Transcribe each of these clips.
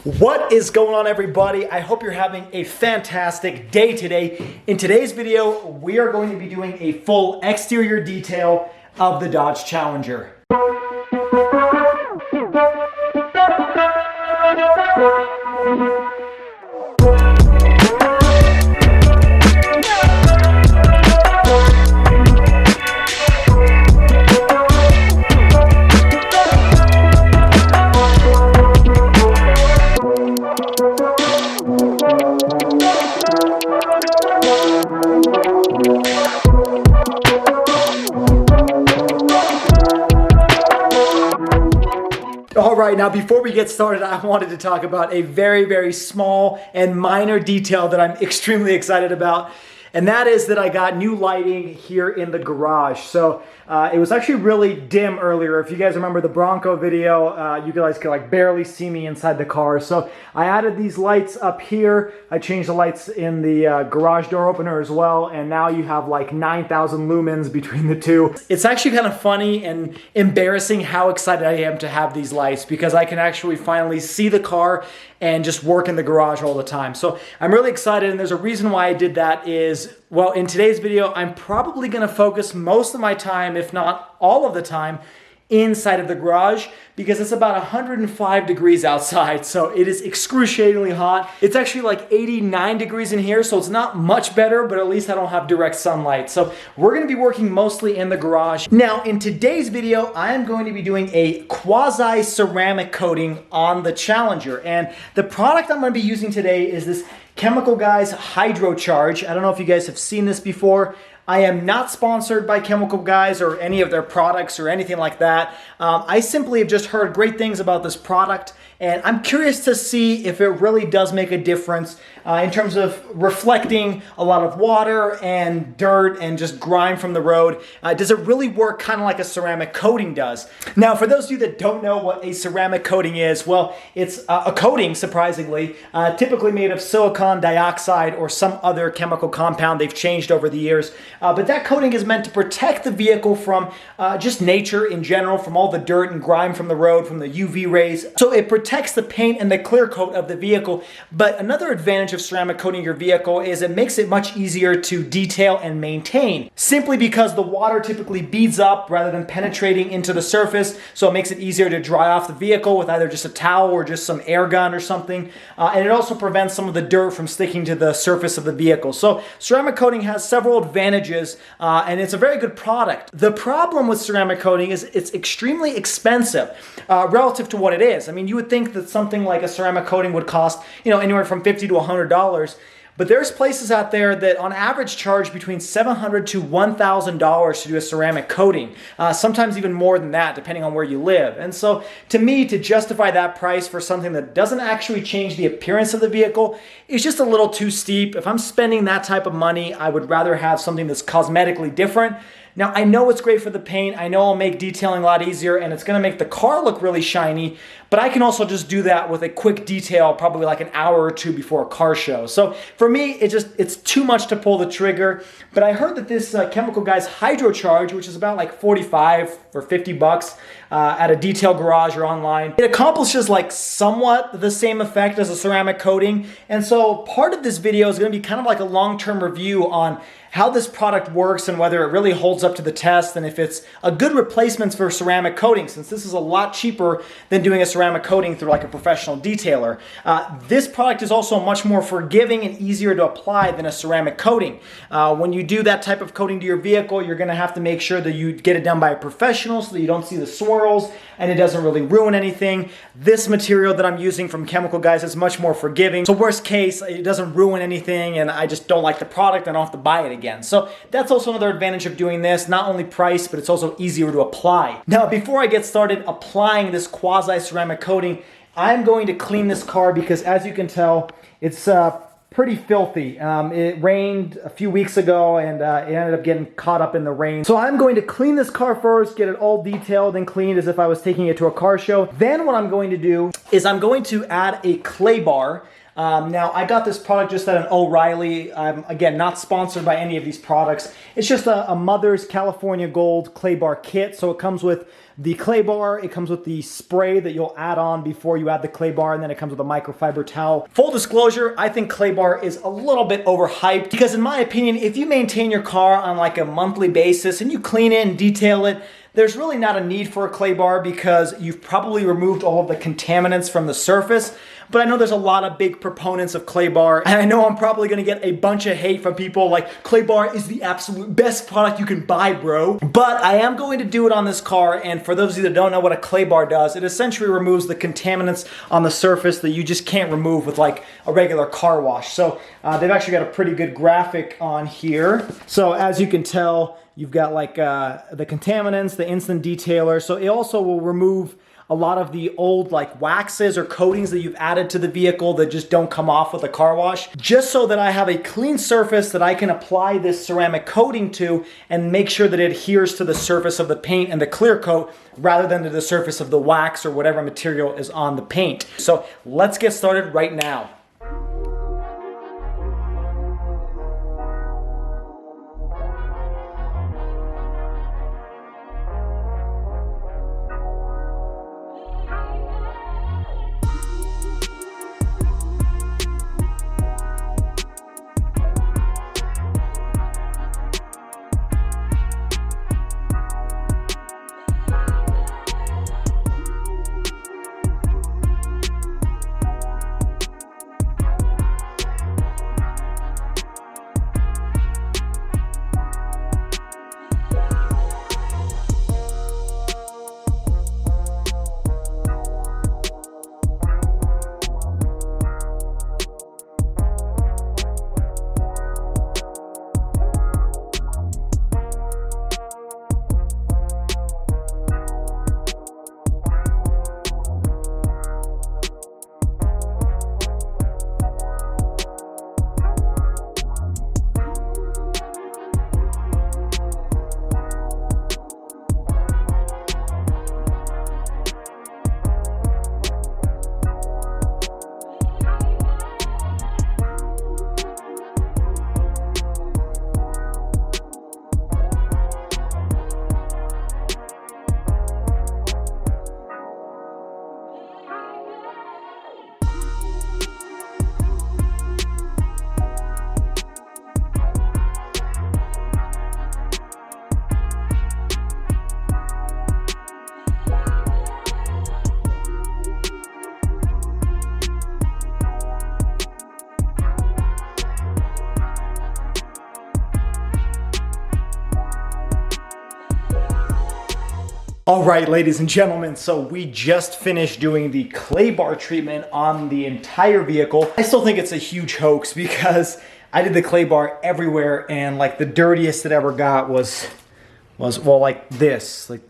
What is going on, everybody? I hope you're having a fantastic day today. In today's video, we are going to be doing a full exterior detail of the Dodge Challenger. All right, now before we get started, I wanted to talk about a very small and minor detail that I'm extremely excited about. And that is that I got new lighting here in the garage. So it was actually really dim earlier. If you guys remember the Bronco video, you guys could like barely see me inside the car. So I added these lights up here. I changed the lights in the garage door opener as well. And now you have like 9,000 lumens between the two. It's actually kind of funny and embarrassing how excited I am to have these lights because I can actually finally see the car and just work in the garage all the time. So I'm really excited, and there's a reason why I did that is, well, in today's video, I'm probably gonna focus most of my time, if not all of the time, inside of the garage because it's about 105 degrees outside, so it is excruciatingly hot. It's actually like 89 degrees in here, so it's not much better, but at least I don't have direct sunlight. So we're gonna be working mostly in the garage. Now, in today's video, I am going to be doing a quasi-ceramic coating on the Challenger, and the product I'm gonna be using today is this Chemical Guys Hydro Charge. I don't know if you guys have seen this before. I am not sponsored by Chemical Guys or any of their products or anything like that. I simply have just heard great things about this product, and I'm curious to see if it really does make a difference in terms of reflecting a lot of water and dirt and just grime from the road. Does it really work kind of like a ceramic coating does? Now, for those of you that don't know what a ceramic coating is, well, it's a coating, surprisingly, typically made of silicon dioxide or some other chemical compound. They've changed over the years. But that coating is meant to protect the vehicle from just nature in general, from all the dirt and grime from the road, from the UV rays. So it protects the paint and the clear coat of the vehicle. But another advantage of ceramic coating your vehicle is it makes it much easier to detail and maintain, simply because the water typically beads up rather than penetrating into the surface. So it makes it easier to dry off the vehicle with either just a towel or just some air gun or something. And it also prevents some of the dirt from sticking to the surface of the vehicle. So ceramic coating has several advantages, and it's a very good product. The problem with ceramic coating is it's extremely expensive relative to what it is. I mean, you would think that something like a ceramic coating would cost, anywhere from $50 to $100. But there's places out there that on average charge between $700 to $1,000 to do a ceramic coating. Sometimes even more than that, depending on where you live. And so to me, to justify that price for something that doesn't actually change the appearance of the vehicle is just a little too steep. If I'm spending that type of money, I would rather have something that's cosmetically different. Now, I know it's great for the paint. I know it'll make detailing a lot easier, and it's going to make the car look really shiny, but I can also just do that with a quick detail, probably like an hour or two before a car show. So for me, it's too much to pull the trigger. But I heard that this Chemical Guys Hydro Charge, which is about like 45 or 50 bucks at a detail garage or online, it accomplishes like somewhat the same effect as a ceramic coating. And so part of this video is going to be kind of like a long-term review on how this product works and whether it really holds up to the test and if it's a good replacement for ceramic coating, since this is a lot cheaper than doing a ceramic coating through like a professional detailer. This product is also much more forgiving and easier to apply than a ceramic coating. When you do that type of coating to your vehicle, you're going to have to make sure that you get it done by a professional so that you don't see the swirls and it doesn't really ruin anything. This material that I'm using from Chemical Guys is much more forgiving. So worst case, it doesn't ruin anything and I just don't like the product and I don't have to buy it again. So that's also another advantage of doing this, not only price, but it's also easier to apply. Now, before I get started applying this quasi-ceramic coating, I'm going to clean this car because as you can tell, it's pretty filthy. It rained a few weeks ago and it ended up getting caught up in the rain. So I'm going to clean this car first, get it all detailed and cleaned as if I was taking it to a car show. Then what I'm going to do is I'm going to add a clay bar. Now, I got this product just at an O'Reilly. I'm, again, not sponsored by any of these products. It's just a Mother's California Gold clay bar kit. So it comes with the clay bar. It comes with the spray that you'll add on before you add the clay bar, and then it comes with a microfiber towel. Full disclosure, I think clay bar is a little bit overhyped because in my opinion, if you maintain your car on like a monthly basis and you clean it and detail it, there's really not a need for a clay bar because you've probably removed all of the contaminants from the surface. But I know there's a lot of big proponents of clay bar, and I know I'm probably gonna get a bunch of hate from people like, clay bar is the absolute best product you can buy, bro. But I am going to do it on this car, and for those of you that don't know what a clay bar does, it essentially removes the contaminants on the surface that you just can't remove with like a regular car wash. So they've actually got a pretty good graphic on here. So as you can tell, you've got like the contaminants, the instant detailer. So it also will remove a lot of the old like waxes or coatings that you've added to the vehicle that just don't come off with a car wash, just so that I have a clean surface that I can apply this ceramic coating to and make sure that it adheres to the surface of the paint and the clear coat rather than to the surface of the wax or whatever material is on the paint. So let's get started right now. All right, ladies and gentlemen, so we just finished doing the clay bar treatment on the entire vehicle. I still think it's a huge hoax because I did the clay bar everywhere, and like the dirtiest it ever got was well, like this, like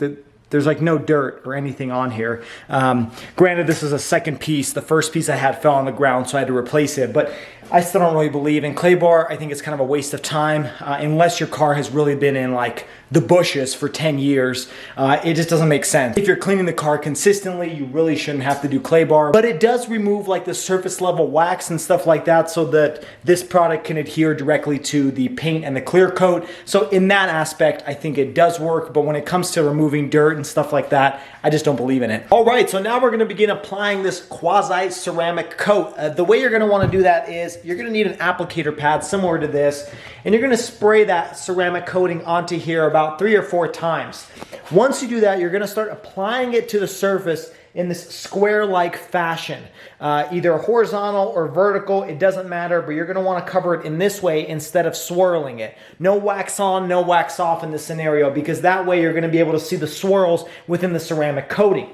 there's like no dirt or anything on here. Granted, this is a second piece. The first piece I had fell on the ground, so I had to replace it. But I still don't really believe in clay bar. I think it's kind of a waste of time unless your car has really been in like the bushes for 10 years. It just doesn't make sense. If you're cleaning the car consistently, you really shouldn't have to do clay bar. But it does remove like the surface level wax and stuff like that so that this product can adhere directly to the paint and the clear coat. So in that aspect, I think it does work. But when it comes to removing dirt and stuff like that, I just don't believe in it. All right, so now we're gonna begin applying this quasi ceramic coat. The way you're gonna wanna do that is you're gonna need an applicator pad similar to this, and you're gonna spray that ceramic coating onto here about 3 or 4 times. Once you do that, you're gonna start applying it to the surface in this square-like fashion. Either horizontal or vertical, it doesn't matter, but you're gonna wanna cover it in this way instead of swirling it. No wax on, no wax off in this scenario, because that way you're gonna be able to see the swirls within the ceramic coating.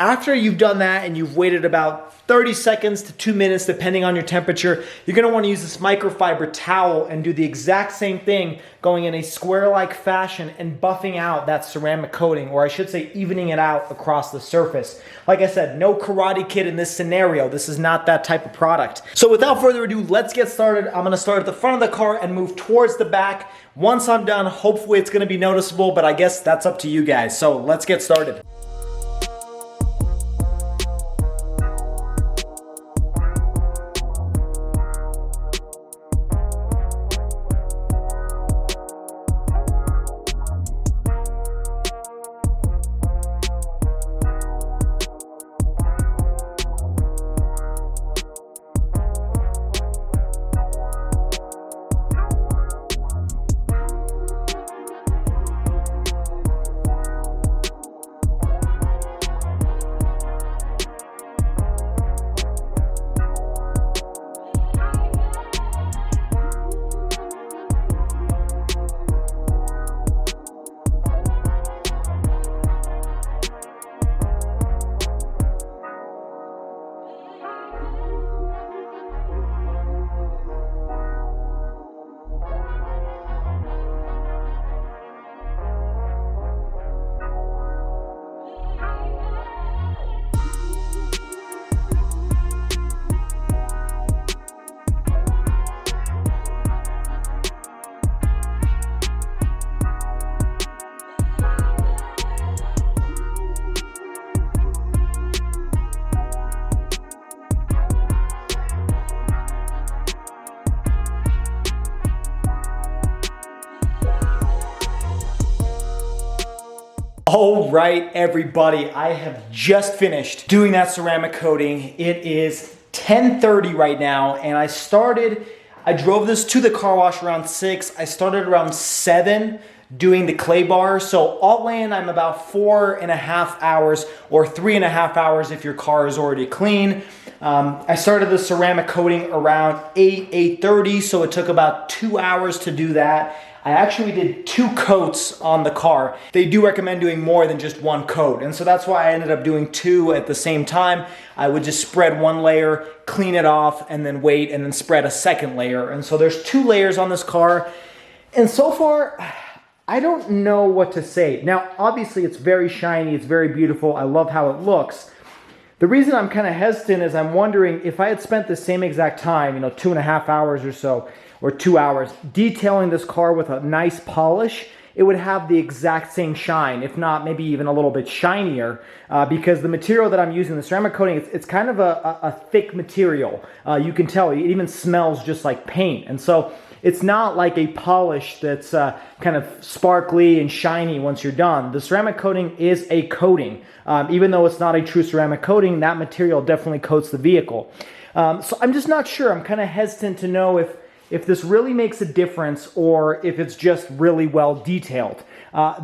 After you've done that and you've waited about 30 seconds to 2 minutes, depending on your temperature, you're gonna wanna use this microfiber towel and do the exact same thing, going in a square-like fashion and buffing out that ceramic coating, or I should say evening it out across the surface. Like I said, no Karate Kid in this scenario. This is not that type of product. So without further ado, let's get started. I'm gonna start at the front of the car and move towards the back. Once I'm done, hopefully it's gonna be noticeable, but I guess that's up to you guys. So let's get started. All right, everybody, I have just finished doing that ceramic coating. It is 10:30 right now, and I drove this to the car wash around 6. I started around 7 doing the clay bar. So all in, I'm about 4.5 hours, or 3.5 hours if your car is already clean. I started the ceramic coating around 8:30, so it took about 2 hours to do that. I actually did 2 coats on the car. They do recommend doing more than just 1 coat, and so that's why I ended up doing 2 at the same time. I would just spread 1 layer, clean it off, and then wait, and then spread a second layer. And so there's 2 layers on this car, and so far, I don't know what to say. Now, obviously, it's very shiny, it's very beautiful, I love how it looks. The reason I'm kind of hesitant is I'm wondering if I had spent the same exact time, 2.5 hours or so, or 2 hours, detailing this car with a nice polish, it would have the exact same shine, if not maybe even a little bit shinier, because the material that I'm using, the ceramic coating, it's kind of a thick material. You can tell, it even smells just like paint. And so it's not like a polish that's kind of sparkly and shiny once you're done. The ceramic coating is a coating. Even though it's not a true ceramic coating, that material definitely coats the vehicle. So I'm just not sure. I'm kind of hesitant to know if this really makes a difference or if it's just really well detailed.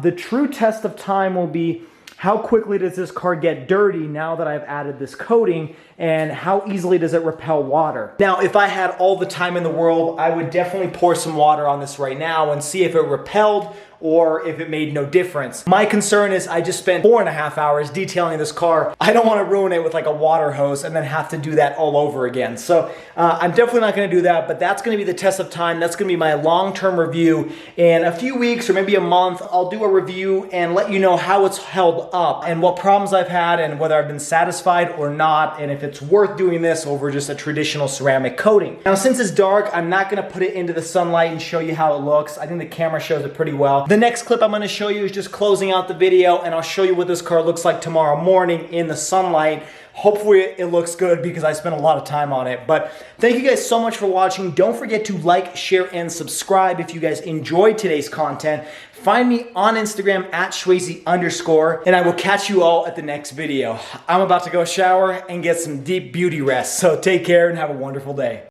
The true test of time will be how quickly does this car get dirty now that I've added this coating, and how easily does it repel water? Now, if I had all the time in the world, I would definitely pour some water on this right now and see if it repelled or if it made no difference. My concern is I just spent 4.5 hours detailing this car. I don't want to ruin it with like a water hose and then have to do that all over again. So I'm definitely not going to do that, but that's going to be the test of time. That's going to be my long-term review. In a few weeks or maybe a month, I'll do a review and let you know how it's held up and what problems I've had and whether I've been satisfied or not, and if it's worth doing this over just a traditional ceramic coating. Now, since it's dark, I'm not going to put it into the sunlight and show you how it looks. I think the camera shows it pretty well. The next clip I'm going to show you is just closing out the video, and I'll show you what this car looks like tomorrow morning in the sunlight. Hopefully it looks good because I spent a lot of time on it. But thank you guys so much for watching. Don't forget to like, share, and subscribe if you guys enjoyed today's content. Find me on Instagram at Shwazy_, and I will catch you all at the next video. I'm about to go shower and get some deep beauty rest. So take care and have a wonderful day.